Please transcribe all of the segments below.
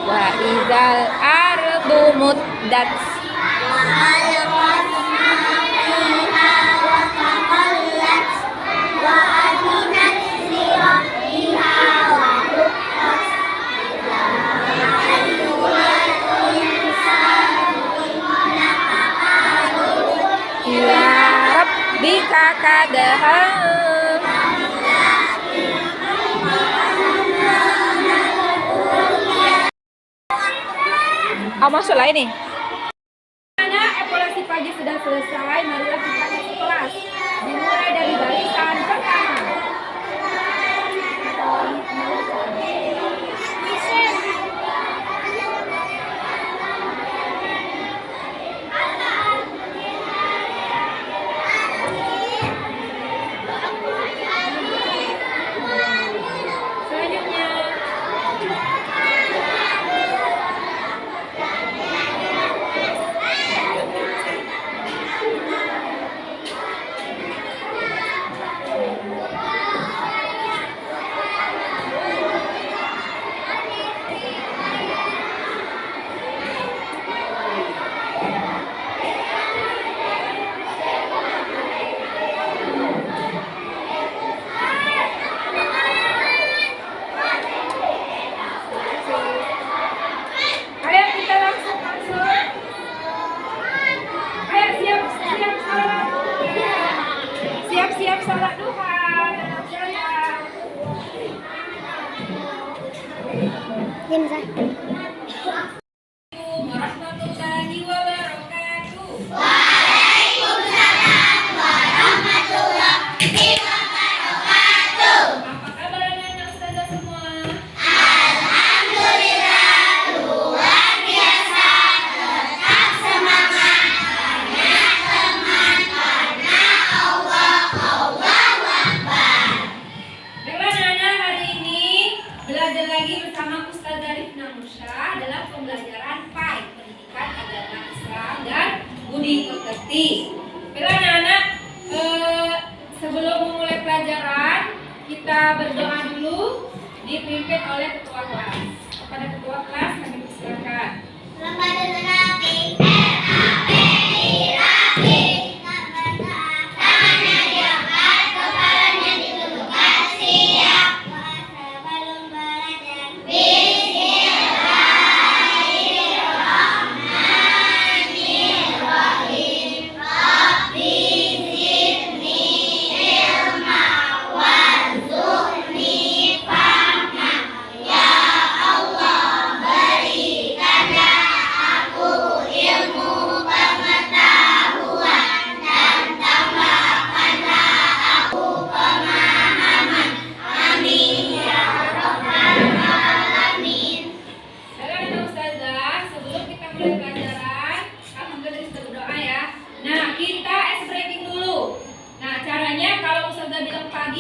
wa idzal ardu muddat ila rabbika kadaha. Masuk lah ini. Evaluasi pagi sudah selesai, marilah kita masuk kelas. Dimulai dari barisan pertama. Warahmatullahi wabarakatuh. Apa kabar anak-anak ustazah semua? Bagaimana hari ini belajar lagi bersama Ustazah Rifna Mursha dalam pembelajaran PAI, Pendidikan Agama Islam dan Budi Pekerti. Baiklah anak-anak, sebelum memulai pelajaran kita berdoa dulu dipimpin oleh ketua kelas. Kepada ketua kelas kami persilakan.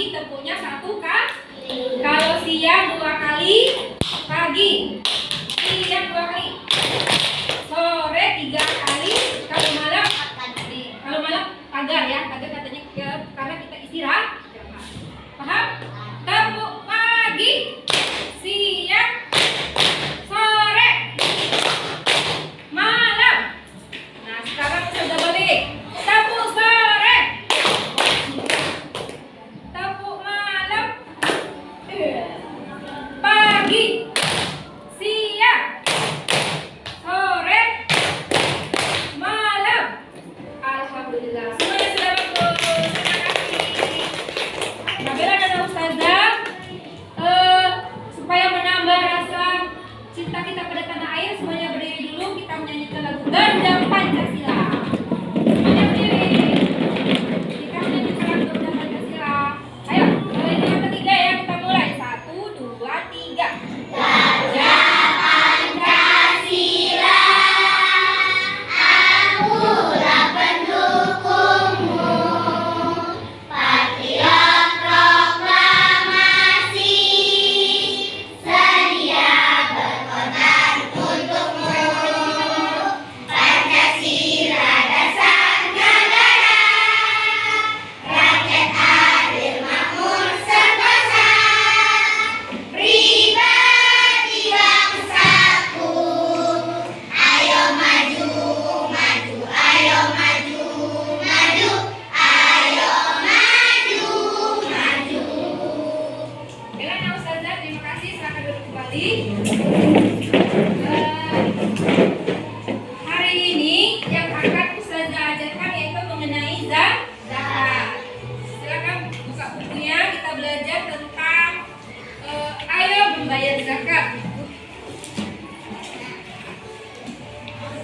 Tentunya 1 kali. Kalau siang 2 kali pagi, siang 2 kali, sore 3 kali, kalau malam 4 kali. Kalau malam pagar ya, pagar katanya karena kita istirahat. Paham? Tepuk pagi, siang, sore, malam. Nah sekarang sudah balik. Tepuk sore, pagi, siang, sore, malam. Alhamdulillah, semuanya sudah bagus. Terima kasih. Nah, bela dan ustazah, supaya menambah rasa cinta kita pada tanah air, semuanya berdiri dulu. Kita menyanyikan lagu Ganda Pancasila. Semuanya berdiri. Kita menyanyikan lagu Ganda Pancasila. Ayo, ini yang ketiga ya, kita mulai. 1, 2, 3. Ganda Pancasila, akulah pendukungmu. Patriot proklamasi, sedia berkorban untukmu. Pancasila dasar negara, rakyat adil makmur sentosa, pribadi bangsaku. Ayo maju, maju, ayo maju, maju, ayo maju, maju. Baiklah ustazah, terima kasih. Silakan duduk kembali. Hari ini yang akan ustazah ajarkan yaitu mengenai zakat. Silakan buka bukunya, kita belajar tentang ayo membayar zakat.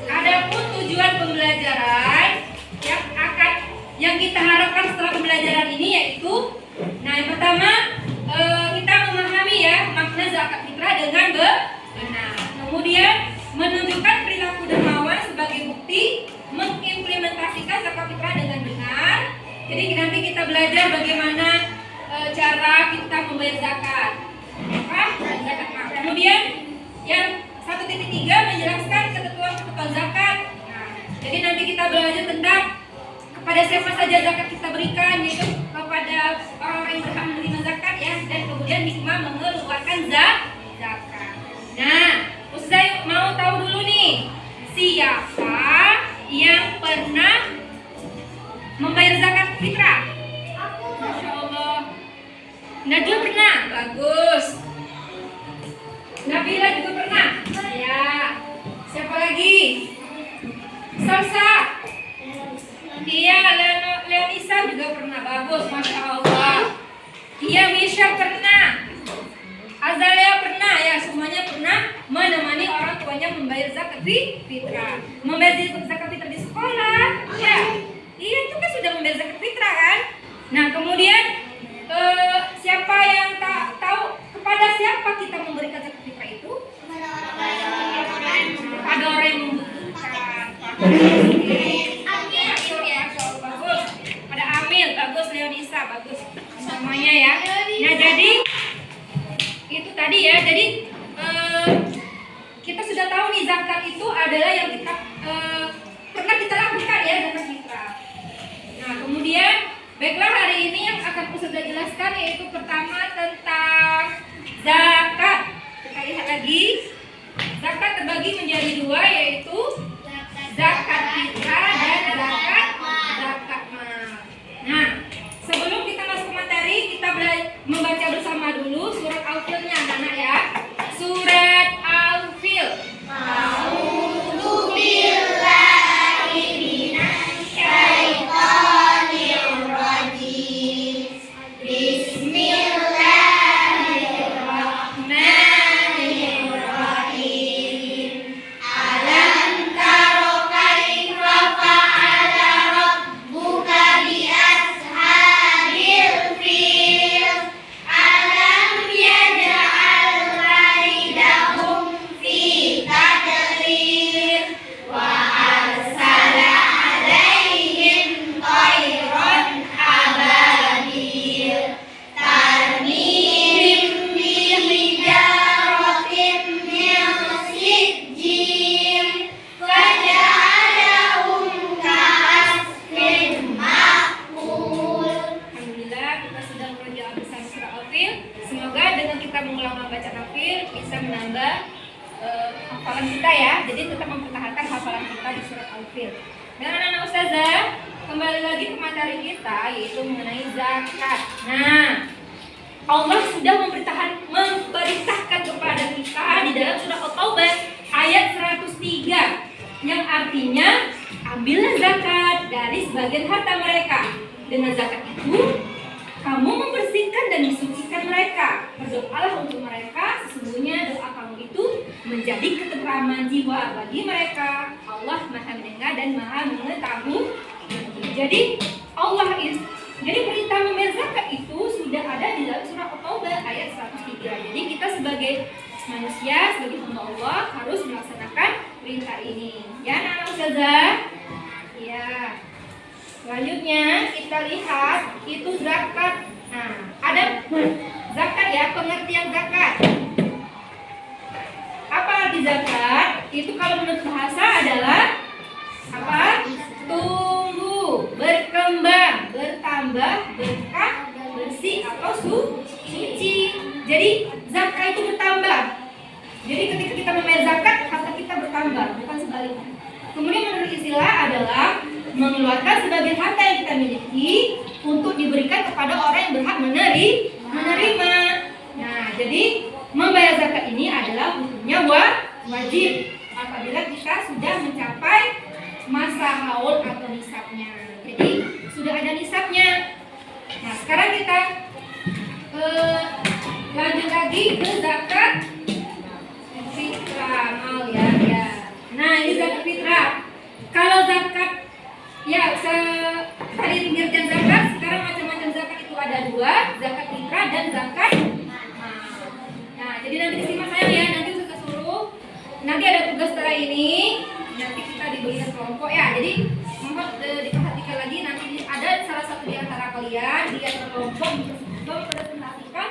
Adapun tujuan pembelajaran yang kita harapkan setelah pembelajaran ini yaitu, nah yang pertama kita memahami ya makna zakat fitrah dengan benar. Kemudian menunjukkan perilaku dermawan sebagai bukti mengimplementasikan zakat fitrah dengan benar. Jadi nanti kita belajar bagaimana cara kita membayar zakat. Zakat. Kemudian yang 1.3 menjelaskan ketentuan zakat. Nah, jadi nanti kita belajar tentang kepada siapa saja zakat kita berikan, yaitu kepada orang-orang yang berhak menerima zakat ya, dan kemudian hikmah mengeluarkan zakat. Nah, Ustaz mau tahu dulu nih, siapa yang pernah membayar zakat fitrah? Masya Allah. Najwa pernah? Bagus. Nabila juga pernah? Ya. Siapa lagi? Salsa? Iya, Leonisa juga pernah. Bagus, Masya Allah. Iya, Misha pernah. Azalea pernah ya, semua menemani orang tuanya membayar zakat fitrah. Membayar zakat fitrah di sekolah, ya. Iya, itu kan sudah membayar zakat fitrah kan? Nah, kemudian siapa yang tak tahu kepada siapa kita memberikan zakat fitrah itu? Kepada orang yang membutuhkan. Bagus. Pada Amil, bagus. Leonisa, bagus. Semuanya ya. Nah, jadi itu tadi ya. Jadi kita sudah tahu nih zakat itu adalah yang kita pernah kita lakukan ya, zakat fitrah. Nah, kemudian baiklah, hari ini yang akan Ustazah jelaskan yaitu pertama tentang zakat. Kita lihat lagi. Zakat terbagi menjadi dua, yaitu zakat fitrah dan zakat mal. Nah, sebelum kita masuk ke materi, kita membaca bersama dulu surat Al-Filnya anak-anak ya. Surat Al-Fil. Hafalan kita ya, jadi tetap mempertahankan hafalan kita di surat Al-Fil. Dan anak-anak Ustazah, kembali lagi ke materi kita, yaitu mengenai zakat. Nah, Allah sudah memberitakan kepada kita di dalam surah At-Taubah ayat 103, yang artinya ambillah zakat dari sebagian harta mereka. Dengan zakat itu kamu membersihkan dan mensucikan mereka. Berdoalah untuk mereka, sesungguhnya doa kamu itu menjadi ketentraman jiwa bagi mereka. Allah Maha mendengar dan Maha mengetahui. Jadi perintah membayar zakat itu sudah ada di dalam surah At-Taubah ayat 103. Jadi kita sebagai manusia, sebagai hamba Allah harus melaksanakan perintah ini. Ya, anak-anak Ustazah? Ya. Selanjutnya kita lihat itu zakat. Nah, ada zakat ya, pengertian zakat. Apa arti zakat? Itu kalau menurut bahasa adalah apa? Tumbuh, berkembang, bertambah, berkah, bersih atau suci. Jadi zakat itu bertambah. Jadi ketika kita membayar zakat, harta kita bertambah, bukan sebaliknya. Kemudian menurut istilah adalah mengeluarkan sebagian harta yang kita miliki untuk diberikan kepada orang yang berhak menerima. Nah, jadi membayar zakat ini adalah hukumnya wajib apabila kita sudah mencapai masa haul atau nisabnya. Jadi sudah ada nisabnya. Nah, sekarang kita lanjut lagi ke zakat fitrah mal ya. Nah, ini zakat fitrah. Kalau zakat ya, tadi pengertian zakat, sekarang macam-macam zakat itu ada dua, zakat fitrah dan zakat mal. Nah, jadi nanti disimak saya ya, nanti saya suruh, nanti ada tugas setelah ini, nanti kita diberikan kelompok ya. Jadi mohon diperhatikan lagi, nanti ada salah satu di antara kalian dia kelompok mempresentasikan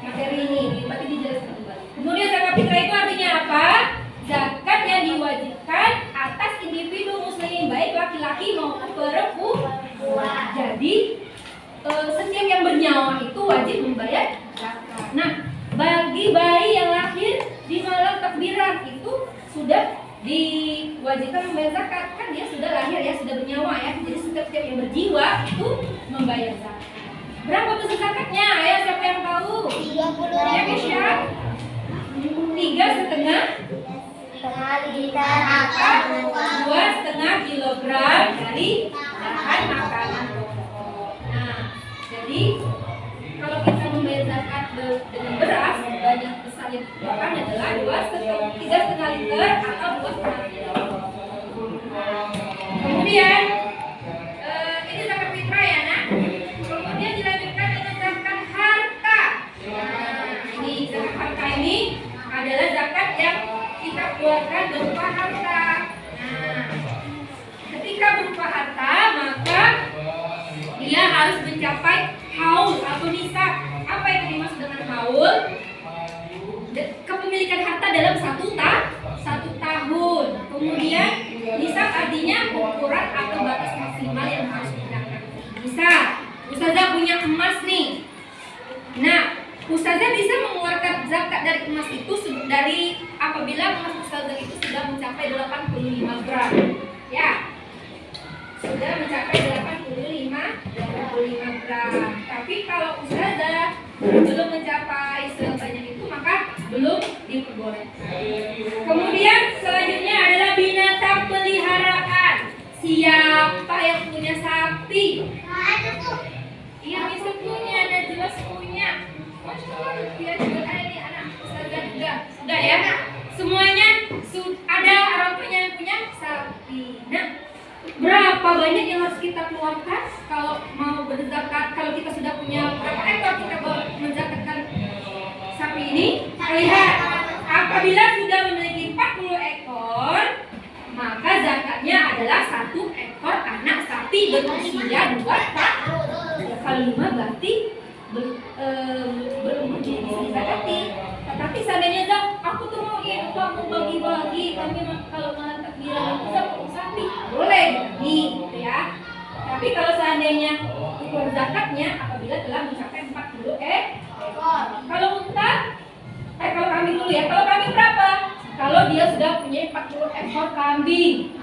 materi ini, berarti dijelaskan kembali. Kemudian zakat fitrah itu artinya apa? Zakat yang diwajibkan atas individu muslim, baik laki-laki maupun perempuan. Jadi setiap yang bernyawa itu wajib membayar zakat. Nah, bagi bayi yang lahir di malam takbiran itu sudah diwajibkan membayar zakat. Kan dia sudah lahir ya, sudah bernyawa ya. Jadi setiap yang berjiwa itu membayar zakat. Berapa besar zakatnya? Ayo, siapa yang tahu? 30.000. Ya, Kesya? 3,5 liter akan 2,5 kilogram dari bahan makanan pokok. Nah, jadi kalau kita membayar zakat dengan beras banyak besar yang dikeluarkan adalah 3,5 liter atau 2,5 liter. Kemudian ini zakat fitrah ya nak. Kemudian dilanjutkan dengan zakat harta. Ini zakat harta ini adalah zakat yang kita keluarkan berupa harta. Nah, ketika berupa harta maka dia harus mencapai haul atau nisab. Apa yang dimaksud dengan haul? Kepemilikan harta dalam satu tahun. Kemudian nisab artinya ukuran atau batas maksimal yang harus digunakan. Misal, ustazah punya emas nih. Nah, ustazah bisa mengeluarkan zakat dari emas itu dari apabila emas ustazah itu sudah mencapai 85 gram. Ya. Sudah mencapai 85 gram. Tapi kalau ustazah belum mencapai sebanyak itu maka belum diperbolehkan. Kemudian selanjutnya adalah binatang peliharaan. Siapa yang punya sapi? Iya, bisa punya, ada jelas punya. Masya Allah, dia juga ada nih anak ustazah juga. Sudah ya? Semuanya ada orang tuanya yang punya sapi. Nah, berapa banyak yang harus kita keluarkan kalau mau berzakat? Kalau kita sudah punya berapa ekor kita menzakatkan sapi ini? Lihat, apabila sudah memiliki 40 ekor, maka zakatnya adalah 1 ekor anak sapi berusia 2 tahun. Kalau 5 berarti belum dizakati. Tetapi seandainya aku tuh mau infak, mau bagi-bagi, kami kalau malam takbiran itu potong sapi, boleh bagi, gitu ya. Tapi kalau seandainya ukur zakatnya apabila telah mencapai 40 ekor. Kalau unta, kalau kambing dulu ya. Kalau kambing berapa? Kalau dia sudah punya 40 ekor kambing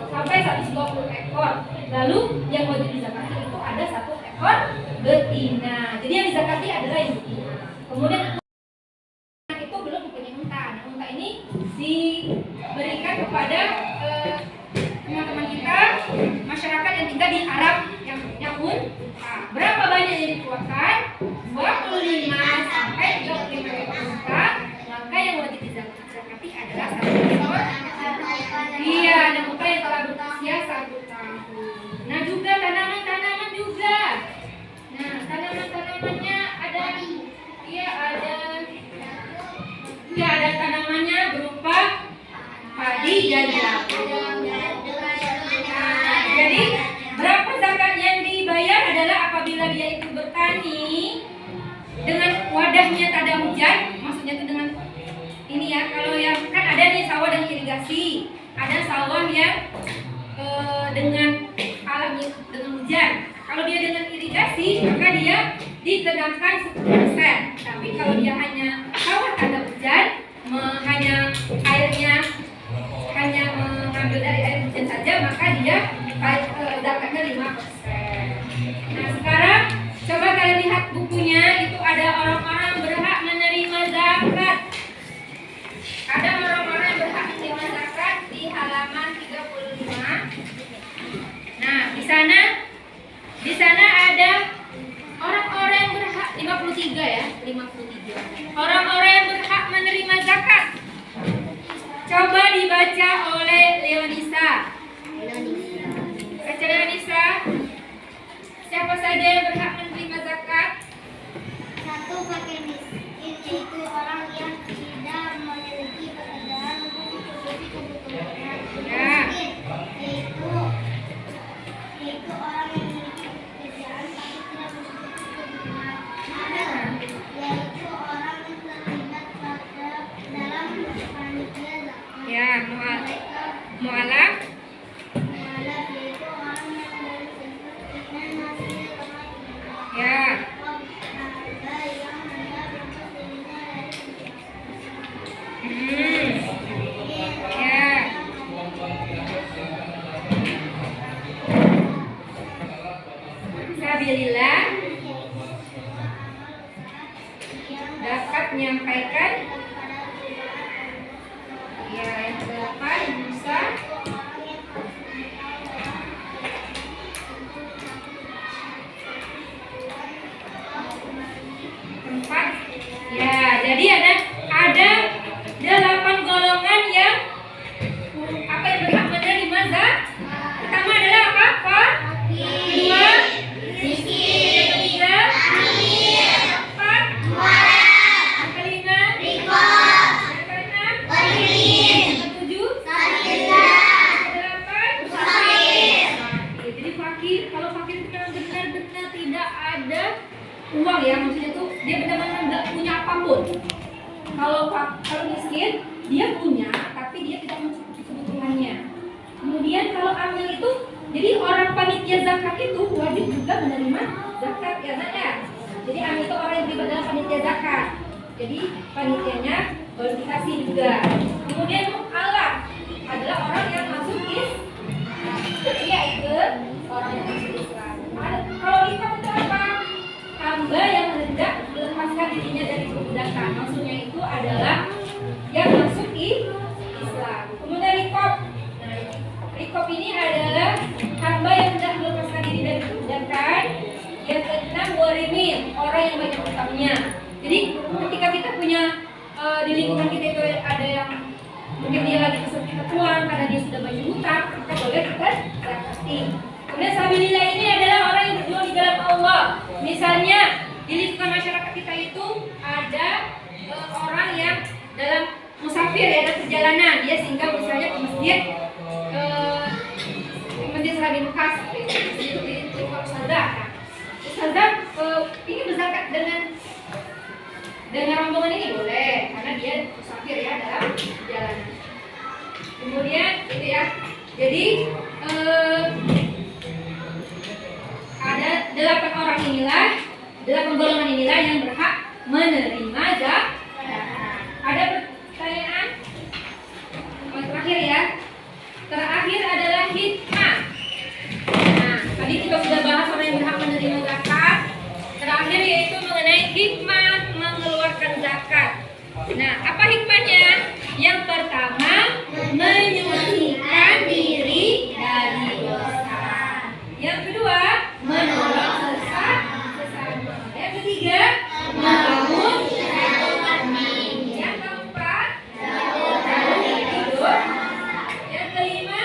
sampai 120 ekor. Lalu yang wajib dizakati itu ada 1 ekor betina. Jadi yang dizakati adalah yang betina. Kemudian itu belum mempunyai unta. Nah, unta ini diberikan kepada teman-teman kita, masyarakat yang tinggal di Arab yang unta. Berapa banyak yang dikeluarkan? 25 sampai 35 ekor unta. Maka yang wajib dizakati adalah 1 ekor. Iya, dan unta yang telah berusia 1 tahun. Nah, juga tanaman-tanaman juga. Nah, tanaman-tanamannya ada. Iya, ada tanamannya berupa padi dan jagung. Jadi berapa zakat yang dibayar adalah apabila dia itu bertani dengan wadahnya tak ada hujan, maksudnya itu dengan ini ya. Kalau yang kan ada nih sawah dengan irigasi, ada sawah yang dengan alami dengan hujan. Kalau dia dengan irigasi maka dia dikenakan 10%. Tapi kalau dia hanya sawah tak ada hujan, hanya airnya hanya mengambil dari air hujan saja, maka dia zakatnya 5%. Nah, sekarang coba kalian lihat bukunya, itu ada orang-orang berhak menerima zakat. Ada orang-orang yang berhak menerima zakat di halaman 35. Nah, di sana ada orang-orang yang berhak 53 ya, 53. Orang-orang yang berhak menerima zakat. Coba dibaca oleh Leonisa. Baca Leonisa. Siapa saja yang berhak menerima zakat? 1 fakir miskin, yaitu orang yang tidak memiliki pekerjaan untuk mencukupi kebutuhannya. Ya. Yaitu orang yang memiliki pekerjaan tapi tidak mencukupi kebutuhan. Yaitu orang yang terlibat dalam panitia zakat. Ya, mualaf. Mualaf yaitu orang yang dari dan hasil kematian. Ya. Harga yang hendak untuk dirinya dari Ya. Sabilillah dapat menyampaikan. Ya, yang ke-8 Musa. Keempat, ya dia benar-benar nggak punya apapun. Kalau miskin, dia punya, tapi dia tidak mencukupi kebutuhannya. Kemudian kalau amil itu, jadi orang panitia zakat itu wajib juga menerima zakat ya nak ya. Jadi amil itu orang yang terlibat dalam panitia zakat. Jadi panitianya kualifikasi juga. Kemudian mu'alaf adalah orang yang masuk Islam. Yaitu orang yang masuk Islam. Kalau rikab itu apa? Hamba yang hendak melepaskan dirinya dari perbudakan. Maksudnya itu adalah yang masuk Islam. Kemudian rikab. Nah, rikab ini adalah hamba yang hendak melepaskan diri dari perbudakan. Yang keenam warimin, orang yang banyak utangnya. Jadi ketika kita punya di lingkungan kita itu ada yang mungkin dia lagi kesulitan uang karena dia sudah banyak hutang, maka boleh kita zakati. Kemudian sabilillah ini adalah orang yang berjuang di jalan Allah. Misalnya di lingkungan masyarakat kita itu ada orang yang dalam musafir ya, dalam perjalanan, dia singgah misalnya ke masjid Serabi Bekas, itu di Ustazah. Ustazah ingin berzakat dengan rombongan ini boleh, karena dia musafir ya dalam perjalanan. Kemudian itu ya, jadi ada 8 orang inilah, 8 golongan inilah yang berhak menerima zakat. Ada pertanyaan? Terakhir ya. Terakhir adalah hikmah. Nah, tadi kita sudah bahas orang yang berhak menerima zakat. Terakhir yaitu mengenai hikmah mengeluarkan zakat. Nah, apa hikmahnya? Yang pertama, menyucikan diri dari dosa. Yang kedua, menolong sesama. Yang ketiga, membangun silaturahmi. Yang keempat, hidup. Yang kelima,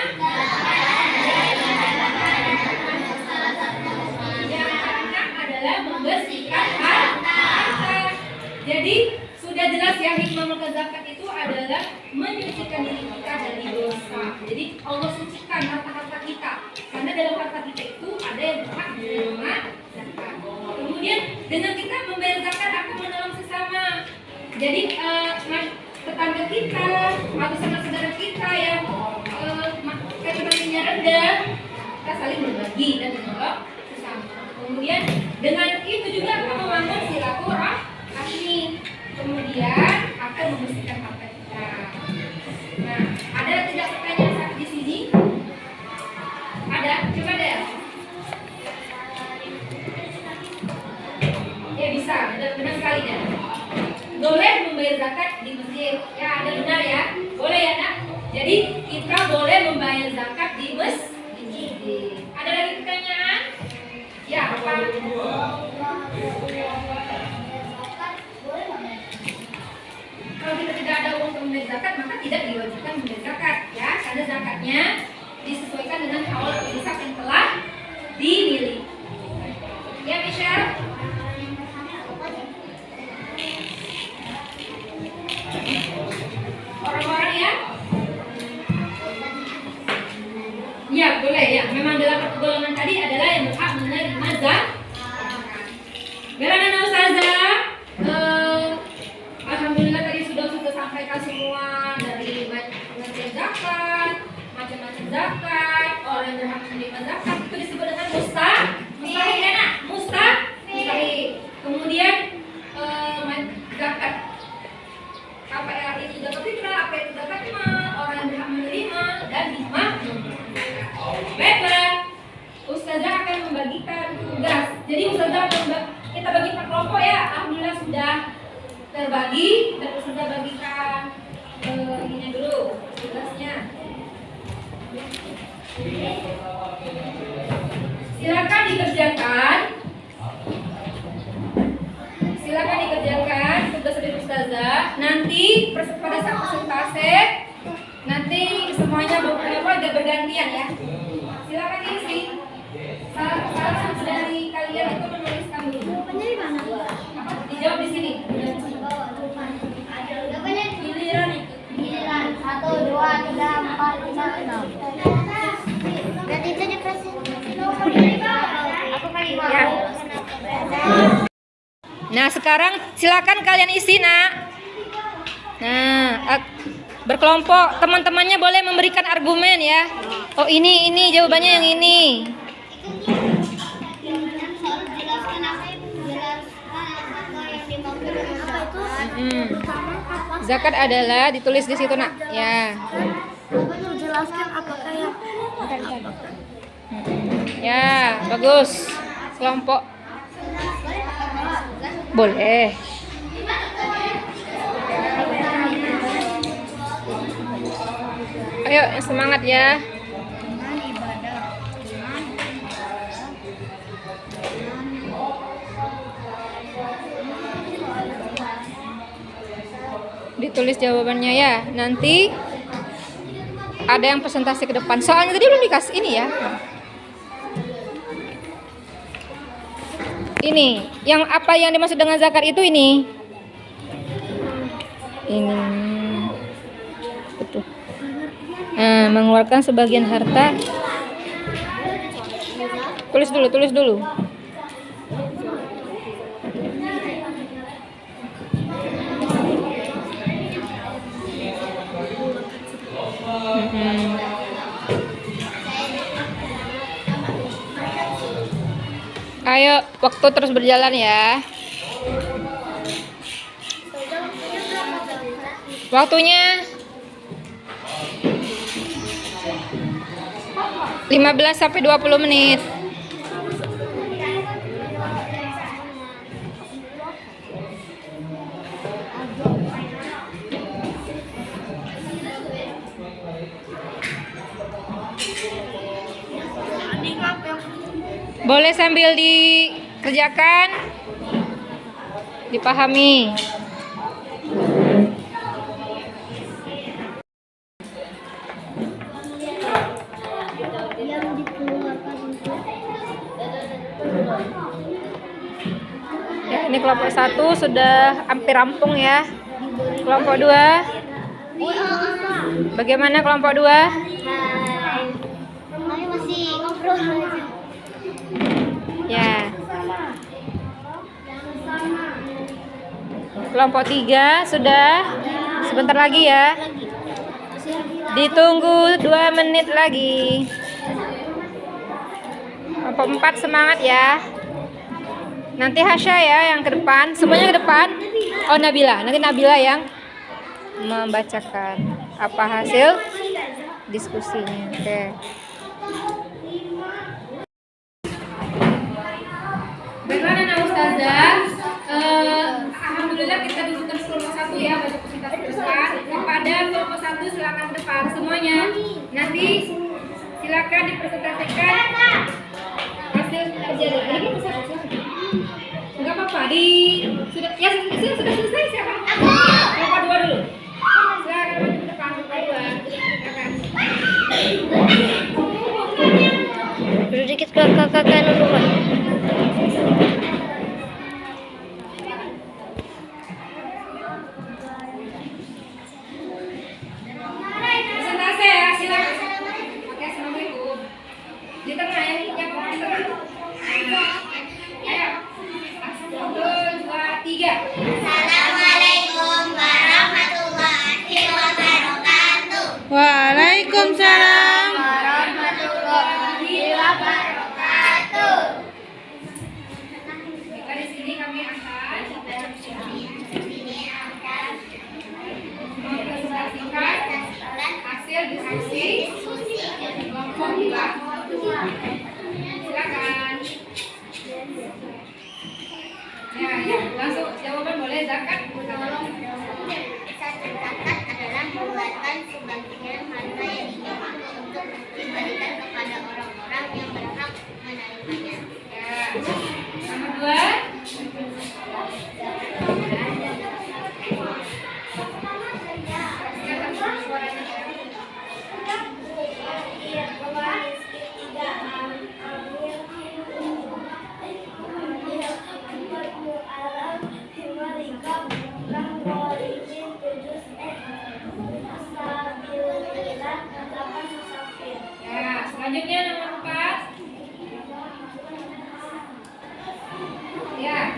yang keenam adalah membersihkan harta. Jadi sudah jelas ya, hikmah mengeluarkan zakat itu adalah menyucikan diri kita dari dosa. Jadi Allah sucikan harta-harta kita, karena dalam harta kita itu ada yang berhak menerima zakat. Kemudian dengan kita membayar zakat akan menolong sesama. Jadi tetangga kita atau saudara kita yang ekonominya rendah, kita saling berbagi dan menolong sesama. Kemudian dengan itu juga akan membangun silaturahmi. Kemudian akan membersihkan harta kita. Nah, ada tidak pertanyaan di sini? Ada? Coba deh. Ya bisa, benar sekali deh. Boleh membayar zakat di masjid. Ya, ada benar ya. Boleh ya nak. Jadi kita boleh membayar zakat di masjid. Ada lagi pertanyaan? Ya, apa? Kalau kita tidak ada uang untuk membayar zakat, maka tidak diwajibkan membayar zakat, ya, karena zakatnya disesuaikan dengan haul nisab yang telah dimiliki. Ya, Michelle? Orang-orang ya? Ya, boleh ya. Memang dalam golongan tadi adalah yang berhak menerima zakat. Bagaimana Ustazah? Alhamdulillah tadi sudah sampaikan semua dari pengertian zakat, macam-macam zakat, orang yang berhak menerima zakat itu disebut dengan mustahil ya nak? Mustahil. Kemudian zakat apa yang itu zakat fitrah, apa itu zakat mal, orang yang berhak menerima dan hikmah. Baiklah, Ustazah akan membagikan tugas. Jadi Ustazah kita bagi per kelompok ya. Alhamdulillah sudah terbagi dan Ustazah bagikan ininya dulu tugasnya. Silakan dikerjakan tugas dari Ustazah. Nanti pada saat presentasi nanti semuanya agak bergantian ya. Silakan isi. Salah satu dari kalian itu menuliskan dulu. Dari mana? Dijawab di sini. Giliran 1, 2, 3, 4, 5, 6. Berarti itu dipresentasikan. Aku paling mau. Nah, sekarang silakan kalian isi, Nak. Nah, berkelompok, teman-temannya boleh memberikan argumen ya. Oh, ini jawabannya yang ini. Zakat adalah ditulis di situ, Nak. Ya. Jelaskan apakah yang Ya, bagus. Kelompok. Boleh. Ayo, semangat ya. Ditulis jawabannya ya. Nanti ada yang presentasi ke depan. Soalnya tadi belum dikasih ini ya. Ini, yang apa yang dimaksud dengan zakat itu ini. Ini. Betul. Nah, mengeluarkan sebagian harta. Tulis dulu. Ayo, waktu terus berjalan ya. Waktunya 15 sampai 20 menit. Boleh sambil dikerjakan, dipahami. Ya, ini kelompok 1 sudah hampir rampung ya. Kelompok 2. Bagaimana kelompok 2? Kami masih ngobrol aja. Ya. Kelompok 3 sudah sebentar lagi ya. Ditunggu 2 menit lagi. Kelompok 4 semangat ya. Nanti Hasya ya yang ke depan. Semuanya ke depan. Oh, Nabila. Nanti Nabila yang membacakan apa hasil diskusinya. Oke. Bagaimana Ustazah? Alhamdulillah kita dudukkan kelompok 1 ya, baca presentasi depan. Kepada kelompok 1 silakan ke depan semuanya. Nanti silakan dipresentasikan hasil kerja. Ini kan bisa enggak apa-apa. Sudah selesai siapa? Aku. Kelompok 2 dulu. Silakan maju ke depan kelompok 2. Silakan. Duduk dikit kakak dulu, Pak. Presentasi ya, silakan. Oke, assalamualaikum. Di tengah ya, yang di tengah. Ayo. 1, 2, 3. Assalamualaikum warahmatullahi wabarakatuh. Waalaikumsalam. Warahmatullahi wabarakatuh. Maka di sini kami akan mempresentasikan hasil diskusi kelompok 2. Silakan. Ya, langsung jawaban boleh. Zakat. Satu zakat adalah mengeluarkan sebagian harta yang didapat untuk diberikan kepada orang-orang yang berhak menerimanya. Ya. Nomor 2. Ya, selanjutnya nomor 4. Ya.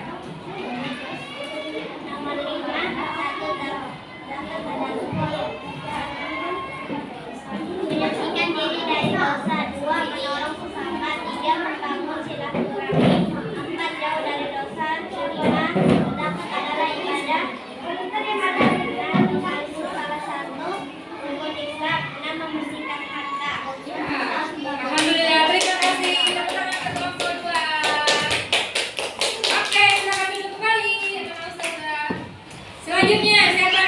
selanjutnya siapa?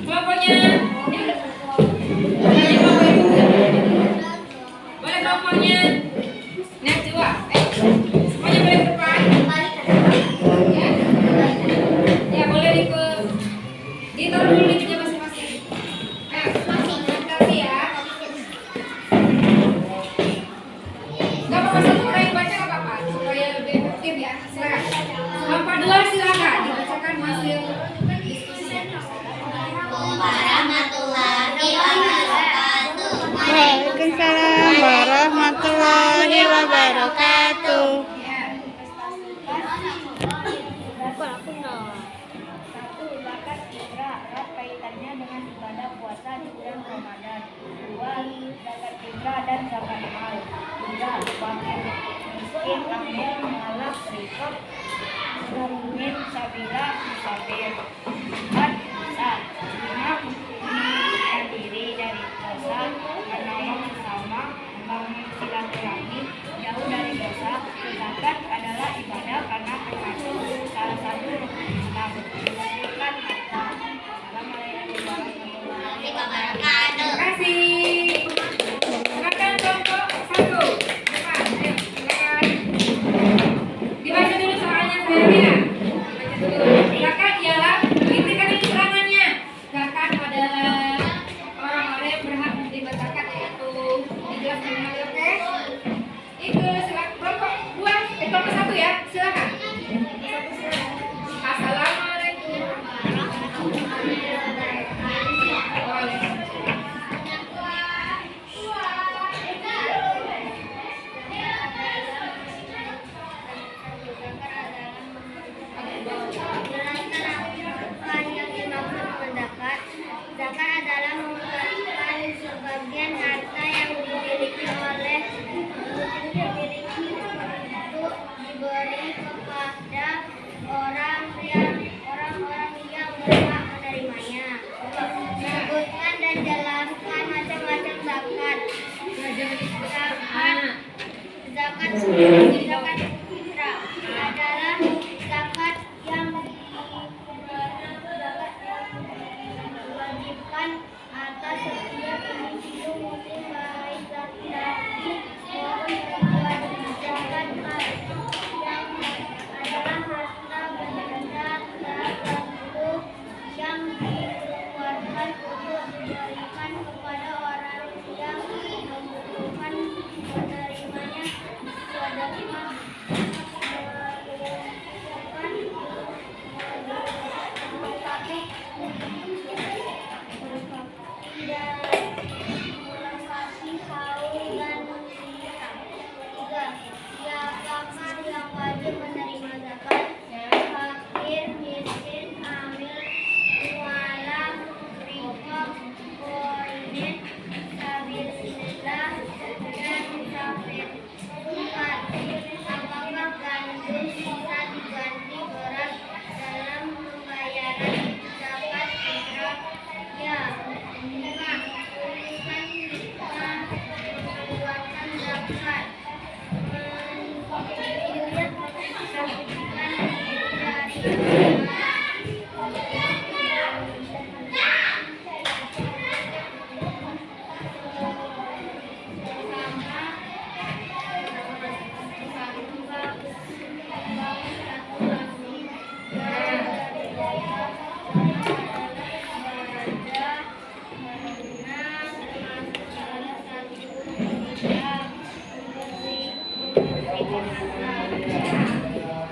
Kelompoknya. Boleh kelompoknya. Nah, coba. Semuanya boleh ke depan. Ya. Ya, boleh ikut. Ditaruh dulu di meja masing-masing. Ayo, kasih ya. Gak apa-apa, satu orang yang baca gak apa-apa supaya lebih efektif ya. Silakan. Kelompok 2 silakan dibacakan hasil diskusinya. Warahmatullahi wabarakatuh. Waalaikumsalam warahmatullahi wabarakatuh. Ya. Satu, zakat fitrah erat kaitannya dengan ibadah puasa di bulan Ramadan. Dua, zakat fitrah dan zakat mal. Tiga, fakir miskin amil mualaf rikab mumin sabila musafir. Empat, sah. Lima, menyucikan diri dari dosa, menolong sesama, membangun silaturahmi, jauh dari dosa. Zakat adalah ibadah karena termasuk salah satu rukun Islam. Menunjukkan harta. Assalamualaikum warahmatullahi wabarakatuh. Terima kasih. Silakan kelompok 1. Depan. Ayo, silakan. Dibaca dulu soalnya sayangnya. Dibaca dulu. Zakat ialah diberikan dulu keterangannya. Zakat adalah orang-orang yang berhak menerima zakat yaitu dijelaskan dengan oke. Itu silakan kelompok 2, kelompok 1 ya. Silakan. Assalamualaikum warahmatullahi wabarakatuh. Waalaikumsalam. Jelaskan apa yang dimaksud dengan zakat. Zakat adalah mengeluarkan sebagian harta yang dimiliki oleh untuk diberi kepada orang-orang yang berhak menerimanya. Sebutkan dan jelaskan macam-macam zakat. Zakat fitrah adalah zakat yang diwajibkan atas setiap individu muslim baik laki-laki maupun perempuan. Zakat mal yang adalah harta benda tertentu yang dikeluarkan untuk diberikan kepada orang yang membutuhkan menerimanya. Sedekah melengkapi haul dan zakat. Tiga, siapakah yang wajib menerima zakat? Fakir, miskin, amil, mualaf, rikab, qaimin, sabilillah, dan musafir. Empat, apakah gandum bisa diganti beras dalam pembayaran zakat fitrah? Ya. Lima, tuliskan perbuatan zakat. Menunjukkan dari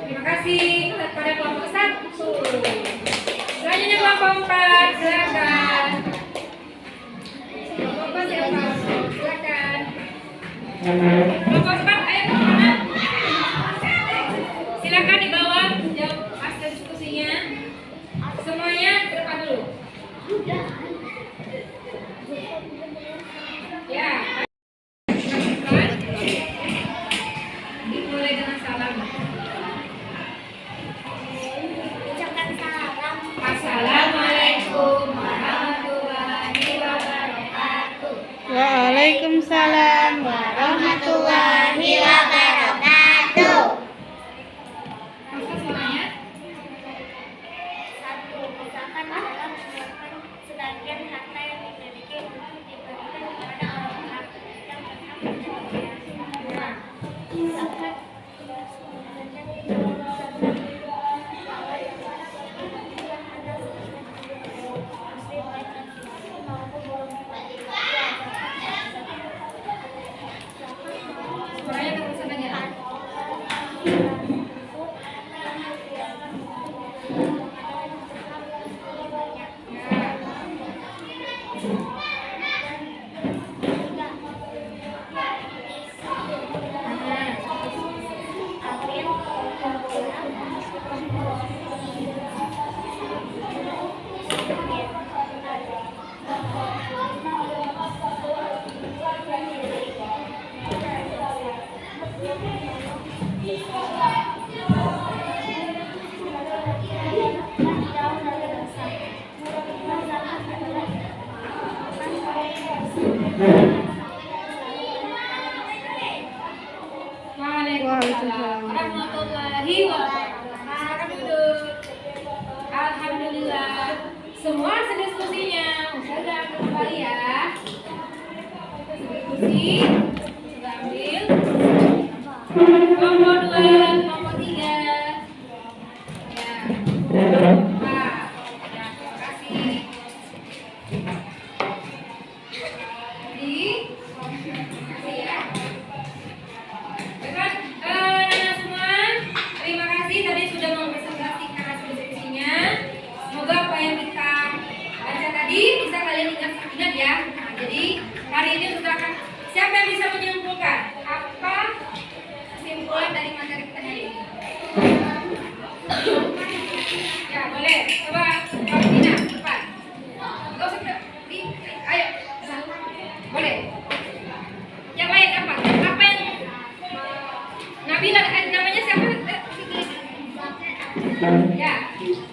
Terima kasih kepada kelompok 1. Selanjutnya kelompok 4, silakan. Kelompok 4 siapa? Silakan. Kelompok 4, ayo ke mana? Silakan di bawah jawab hasil diskusinya. Semuanya ke depan dulu. Ya. Dimulai dengan salam. ucapkan salam. Assalamualaikum warahmatullahi wabarakatuh. Waalaikumsalam Warahmatullahi wabarakatuh. Maksud semuanya? Satu,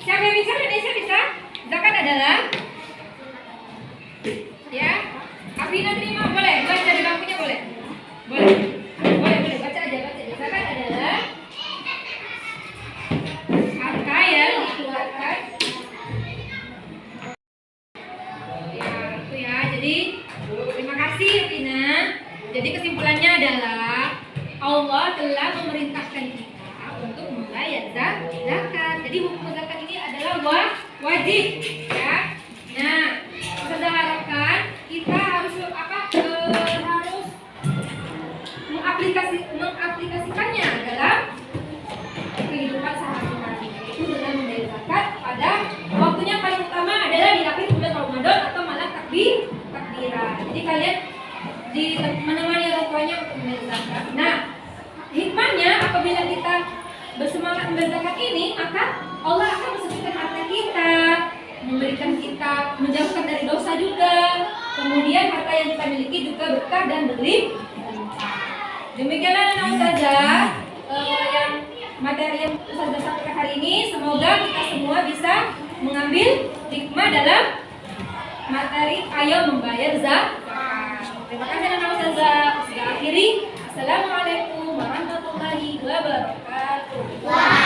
Siapa yang bisa? Indonesia bisa? Zakat adalah ya. Afina terima boleh? Baca di bangkunya boleh? Boleh. Boleh baca aja. Zakat adalah harta yang dikeluarkan. Ya, itu ya. Jadi terima kasih Afina. Jadi kesimpulannya adalah Allah telah memerintahkan kita untuk membayar zakat. Jadi hukum zakat ini adalah wajib, ya. Nah, kita harapkan kita harus harus mengaplikasikannya dalam kehidupan sehari-hari. Itu dengan membayar zakat pada waktunya paling utama adalah di akhir bulan Ramadan atau malam takbiran. Jadi kalian menemani orang tuanya untuk membayar zakat. Nah, hikmahnya apabila kita bersemangat membayar zakat ini, maka Allah akan mensucikan harta kita, memberikan kita, menjauhkan dari dosa juga. Kemudian harta yang kita miliki juga berkah dan berlimpah. Demikianlah anak ustazah yang materi yang ustazah sampaikan hari ini. Semoga kita semua bisa mengambil hikmah dalam materi ayo membayar zakat. Terima kasih anak ustazah. Sudah akhiri. Assalamualaikum warahmatullahi wabarakatuh.